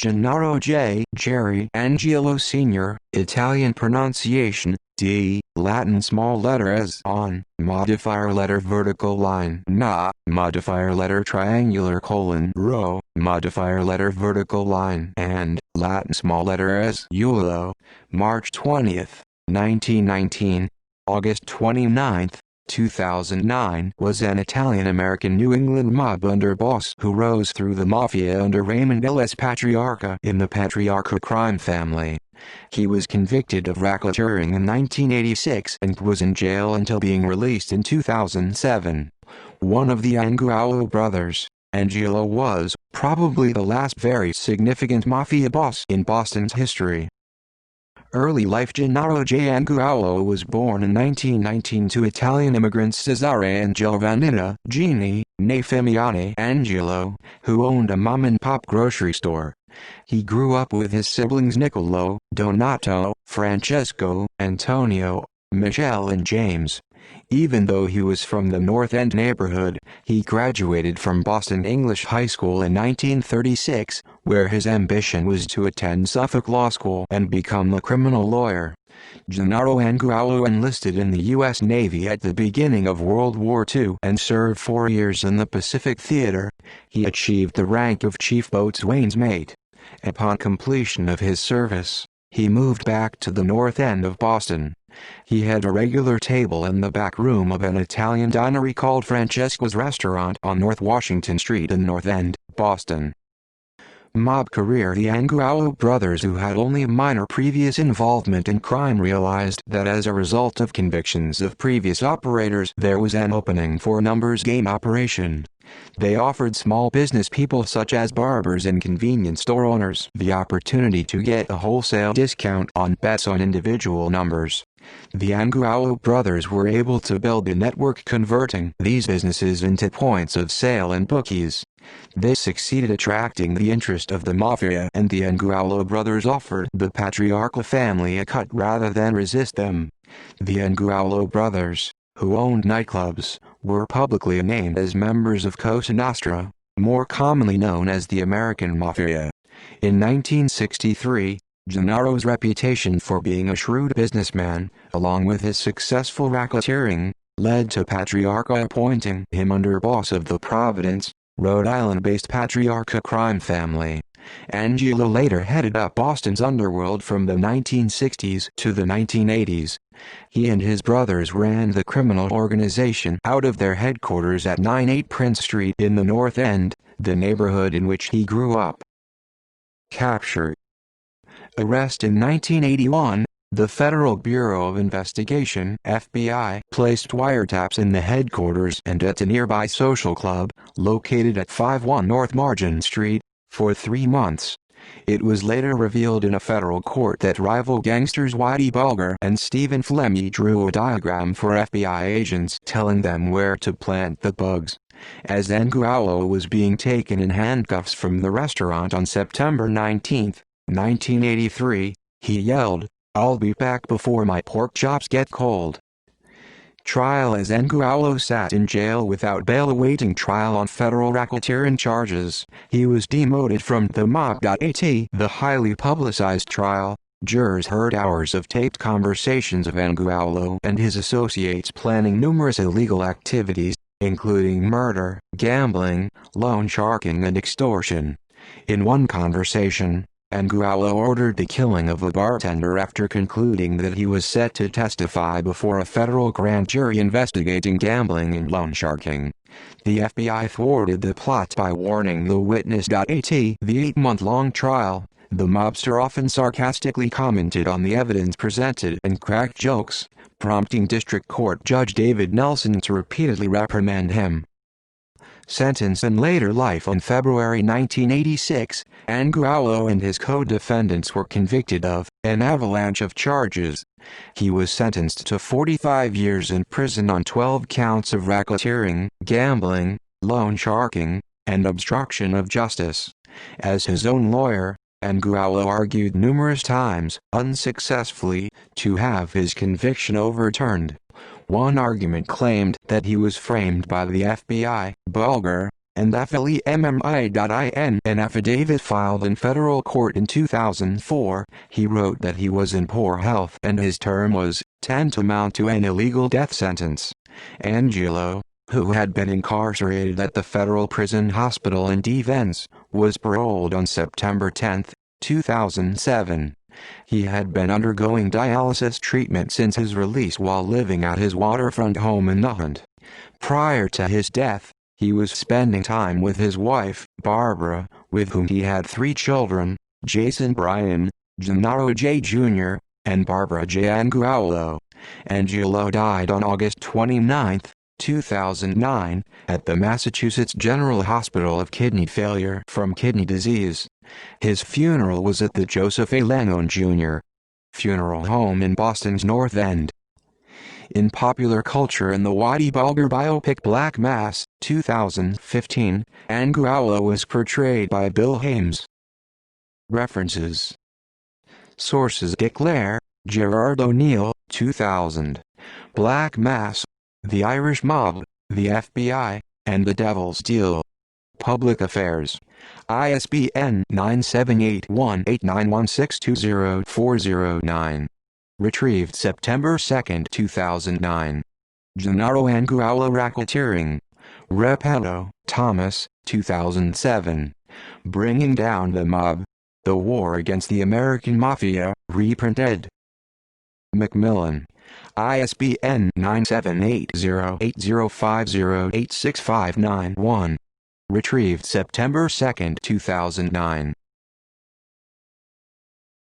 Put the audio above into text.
Gennaro Jerry Angiulo Sr., Italian pronunciation, D, Latin small letter S on, modifier letter vertical line Na, modifier letter triangular colon Rho, modifier letter vertical line and, Latin small letter S Angiulo, March 20, 1919, August 29, 2009 was an Italian-American New England mob underboss who rose through the Mafia under Raymond L.S. Patriarca in the Patriarca crime family. He was convicted of racketeering in 1986 and was in jail until being released in 2007. One of the Angiulo brothers, Angiulo was probably the last very significant Mafia boss in Boston's history. Early life. Gennaro Angiulo was born in 1919 to Italian immigrants Cesare and Giovannina Jeannie, née Femiani Angiulo, who owned a mom-and-pop grocery store. He grew up with his siblings Niccolo, Donato, Francesco, Antonio, Michele and James. Even though he was from the North End neighborhood, he graduated from Boston English High School in 1936, where his ambition was to attend Suffolk Law School and become a criminal lawyer. Gennaro Angiulo enlisted in the U.S. Navy at the beginning of World War II and served 4 years in the Pacific Theater. He achieved the rank of chief boatswain's mate. Upon completion of his service, he moved back to the North End of Boston. He had a regular table in the back room of an Italian dinery called Francesco's Restaurant on North Washington Street in North End, Boston. Mob career. The Angiulo brothers, who had only a minor previous involvement in crime, realized that as a result of convictions of previous operators there was an opening for a numbers game operation. They offered small business people such as barbers and convenience store owners the opportunity to get a wholesale discount on bets on individual numbers. The Angiulo brothers were able to build a network converting these businesses into points of sale and bookies. This succeeded attracting the interest of the Mafia, and the Angiulo brothers offered the Patriarca family a cut rather than resist them. The Angiulo brothers, who owned nightclubs, were publicly named as members of Cosa Nostra, more commonly known as the American Mafia. In 1963, Gennaro's reputation for being a shrewd businessman, along with his successful racketeering, led to Patriarca appointing him underboss of the Providence, Rhode Island-based Patriarca crime family. Angiulo later headed up Boston's underworld from the 1960s to the 1980s. He and his brothers ran the criminal organization out of their headquarters at 98 Prince Street in the North End, the neighborhood in which he grew up. Capture. Arrest. In 1981, the Federal Bureau of Investigation (FBI) placed wiretaps in the headquarters and at a nearby social club, located at 51 North Margin Street, for 3 months. It was later revealed in a federal court that rival gangsters Whitey Bulger and Stephen Flemmi drew a diagram for FBI agents telling them where to plant the bugs. As Angiulo was being taken in handcuffs from the restaurant on September 19, 1983, he yelled, "I'll be back before my pork chops get cold." Trial. As Angiulo sat in jail without bail awaiting trial on federal racketeering charges, he was demoted from the mob.at. The highly publicized trial, jurors heard hours of taped conversations of Angiulo and his associates planning numerous illegal activities, including murder, gambling, loan sharking and extortion. In one conversation, Angiulo ordered the killing of a bartender after concluding that he was set to testify before a federal grand jury investigating gambling and loan sharking. The FBI thwarted the plot by warning the witness. At the 8-month-long trial, the mobster often sarcastically commented on the evidence presented and cracked jokes, prompting District Court Judge David Nelson to repeatedly reprimand him. Sentence. In later life. On February 1986, Angiulo and his co-defendants were convicted of an avalanche of charges. He was sentenced to 45 years in prison on 12 counts of racketeering, gambling, loan sharking, and obstruction of justice. As his own lawyer, Angiulo argued numerous times, unsuccessfully, to have his conviction overturned. One argument claimed that he was framed by the FBI. Bulger, and FLEMMI.IN an affidavit filed in federal court in 2004, he wrote that he was in poor health and his term was tantamount to an illegal death sentence. Angiulo, who had been incarcerated at the federal prison hospital in Devens, was paroled on September 10, 2007. He had been undergoing dialysis treatment since his release while living at his waterfront home in Nuland. Prior to his death, he was spending time with his wife, Barbara, with whom he had 3 children, Jason Brian, Gennaro J. Jr., and Barbara J. Angiulo. Angiulo died on August 29, 2009, at the Massachusetts General Hospital of kidney failure from kidney disease. His funeral was at the Joseph A. Langone Jr. Funeral Home in Boston's North End. In popular culture in the Whoopi Bulger biopic Black Mass, 2015, Angiulo was portrayed by Bill Hames. References. Sources: Dick Lair, Gerard O'Neill, 2000. Black Mass, The Irish Mob, the FBI, and the Devil's Deal. Public Affairs. ISBN 978-1891620409. Retrieved September 2, 2009. Gennaro Angiulo Racketeering. Repetto, Thomas, 2007. Bringing Down the Mob. The War Against the American Mafia, reprinted. Macmillan. ISBN 978-080508659-1. Retrieved September 2, 2009.